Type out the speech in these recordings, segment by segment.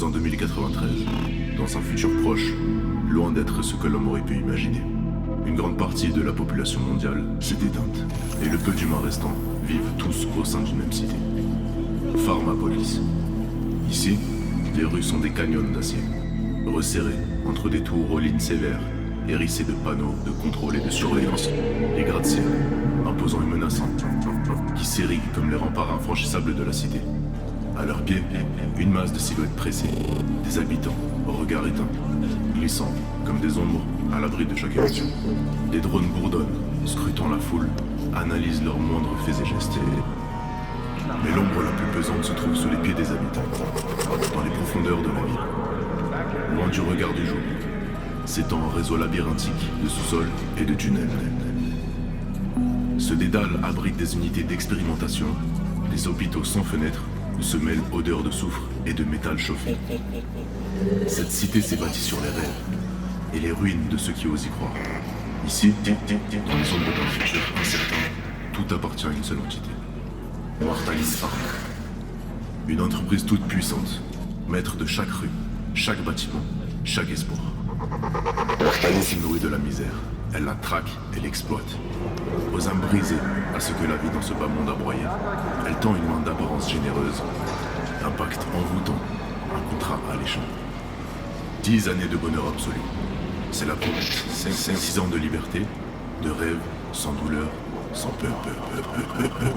sommes en 2093, dans un futur proche, loin d'être ce que l'homme aurait pu imaginer. Une grande partie de la population mondiale s'est éteinte, et le peu d'humains restants vivent tous au sein d'une même cité. Pharmapolis. Ici, les rues sont des canyons d'acier, resserrés entre des tours aux lignes sévères, hérissées de panneaux de contrôle et de surveillance, les gratte-ciel, imposants et menaçants, qui s'ériguent comme les remparts infranchissables de la cité. À leurs pieds, une masse de silhouettes pressées, des habitants au regard éteint, glissant comme des ombres à l'abri de chaque émotion. Des drones bourdonnent, scrutant la foule, analysent leurs moindres faits et gestes. Mais l'ombre la plus pesante se trouve sous les pieds des habitants, dans les profondeurs de la ville. Loin du regard du jour, s'étend un réseau labyrinthique de sous-sols et de tunnels. Ce dédale abrite des unités d'expérimentation, des hôpitaux sans fenêtres, où se mêlent odeurs de soufre et de métal chauffé. Cette cité s'est bâtie sur les rêves et les ruines de ceux qui osent y croire. Ici, dans les ombres d'un futur incertain, tout appartient à une seule entité. Mortalis Pharma. Une entreprise toute puissante, maître de chaque rue, chaque bâtiment, chaque espoir. Mortalis est nourrie de la misère. Elle la traque et l'exploite. Aux âmes brisées à ce que la vie dans ce bas monde a broyé, elle tend une main d'apparence généreuse. Un pacte envoûtant, un contrat alléchant. 10 années de bonheur absolu. C'est la promesse. 6 ans de liberté, de rêve, sans douleur, sans peur.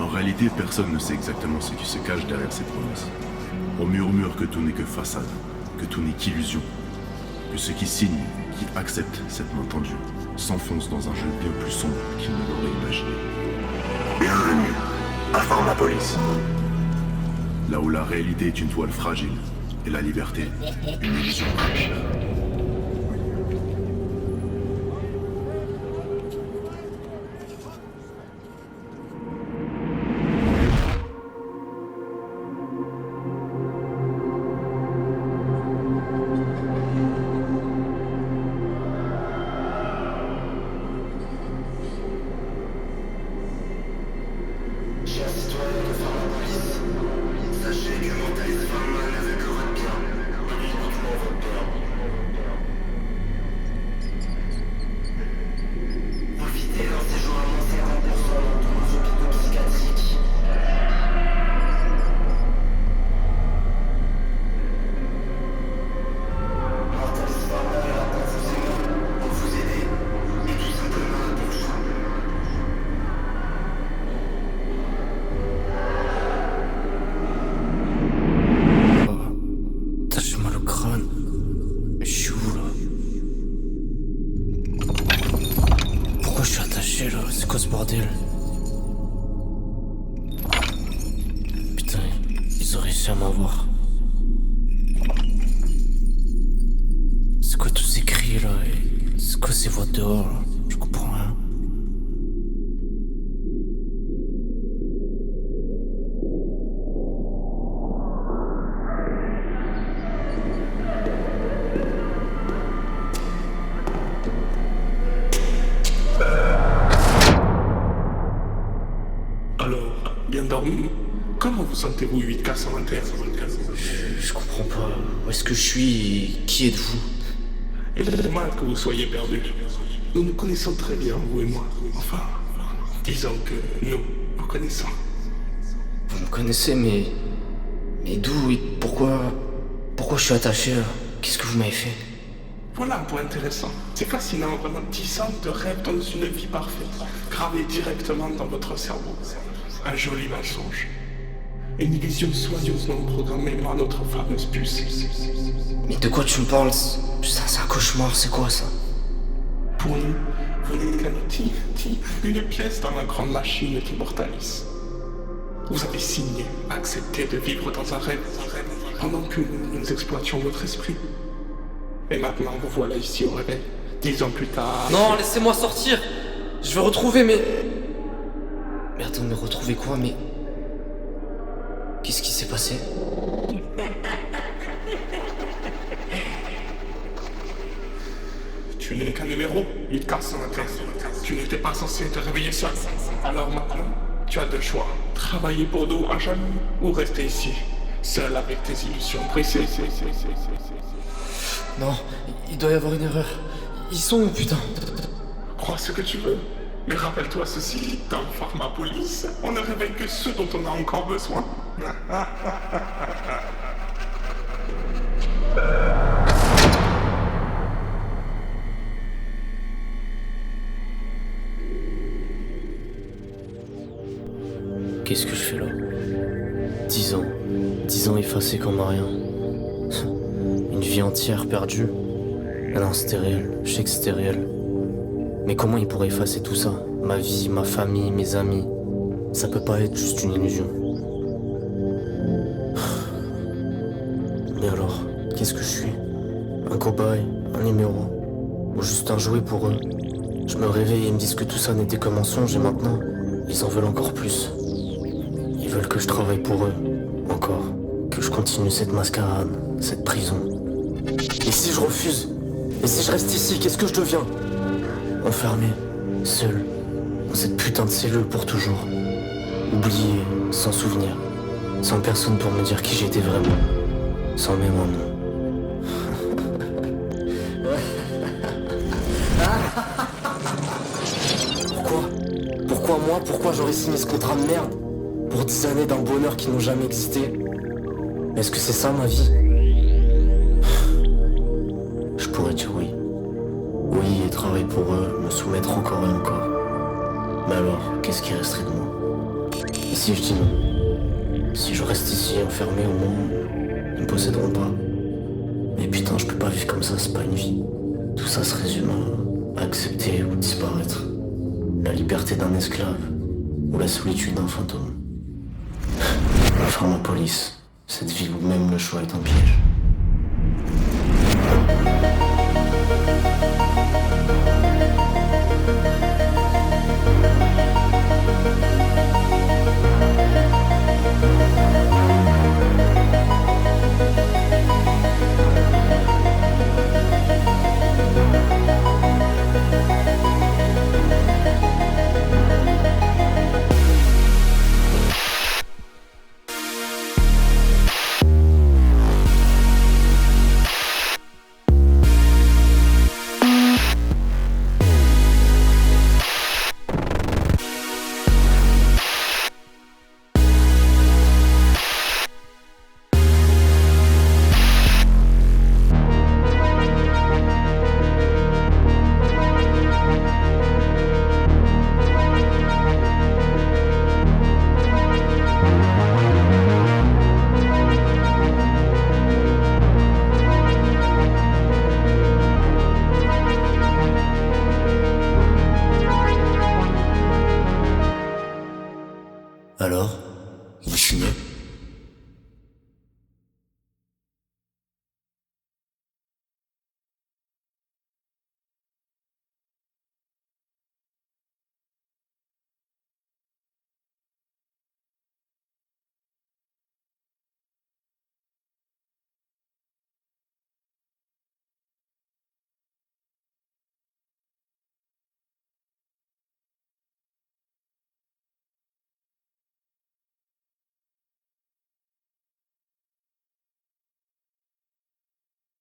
En réalité, personne ne sait exactement ce qui se cache derrière ces promesses. On murmure que tout n'est que façade, que tout n'est qu'illusion, que ceux qui signent, qui acceptent cette main tendue, s'enfoncent dans un jeu bien plus sombre qu'ils ne l'auraient imaginé. Bienvenue à Pharmapolis. Là où la réalité est une toile fragile et la liberté une illusion rapide. Putain, ils ont réussi à m'avoir. C'est quoi tous ces cris là? C'est quoi ces voix dehors là? Je comprends rien. Bien dormi. Comment vous sentez-vous 8K121? Je comprends pas. Où est-ce que je suis et qui êtes-vous? Il est normal que vous soyez perdu. Nous nous connaissons très bien, vous et moi. Enfin, disons que nous vous connaissons. Vous me connaissez, mais d'où et pourquoi je suis attaché là? Qu'est-ce que vous m'avez fait? Voilà un point intéressant. C'est fascinant, vraiment tissant de rêve dans une vie parfaite, gravé directement dans votre cerveau. Un joli mensonge. Une illusion soigneusement programmée par notre fameuse puce. Mais de quoi tu me parles? Putain, c'est un cauchemar, c'est quoi ça? Pour nous, vous n'êtes qu'un outil, une pièce dans la grande machine d'Immortalis. Vous avez signé, accepté de vivre dans un rêve, pendant que nous exploitions votre esprit. Et maintenant, vous voilà ici au réveil, 10 ans plus tard... Non, laissez-moi sortir! Je veux retrouver mes... Mais attends, mais retrouver quoi? Mais... Qu'est-ce qui s'est passé? Tu n'es qu'un numéro, 8K121. Tu n'étais pas censé te réveiller seul. Alors maintenant, tu as deux choix. Travailler pour nous à jamais ou rester ici, seul avec tes illusions brisées. Non, il doit y avoir une erreur. Ils sont où, putain? Crois ce que tu veux, mais rappelle-toi ceci, dans Pharmapolis, on ne révèle que ceux dont on a encore besoin. Qu'est-ce que je fais là? 10 ans. 10 ans effacés comme rien. Une vie entière perdue. Ah non, c'était réel. Je sais que c'était réel. Mais comment il pourrait effacer tout ça? Ma vie, ma famille, mes amis. Ça peut pas être juste une illusion. Mais alors, qu'est-ce que je suis? Un cobaye? Un numéro? Ou juste un jouet pour eux? Je me réveille et ils me disent que tout ça n'était qu'un mensonge et maintenant, ils en veulent encore plus. Ils veulent que je travaille pour eux. Encore. Que je continue cette mascarade, cette prison. Et si je refuse? Et si je reste ici, qu'est-ce que je deviens? Enfermé, seul, dans cette putain de cellule pour toujours. Oublié, sans souvenir. Sans personne pour me dire qui j'étais vraiment. Sans même un nom. Pourquoi moi? Pourquoi j'aurais signé ce contrat de merde? Pour 10 années d'un bonheur qui n'ont jamais existé? Est-ce que c'est ça ma vie? Je pourrais dire oui. Oui, et travailler pour eux, me soumettre encore et encore. Mais alors, qu'est-ce qui resterait de moi? Et si je dis non? Si je reste ici enfermé au moins, ils me posséderont pas. Mais putain, je peux pas vivre comme ça, c'est pas une vie. Tout ça se résume à accepter ou disparaître. La liberté d'un esclave ou la solitude d'un fantôme. Pharmapolis, cette ville où même le choix est un piège.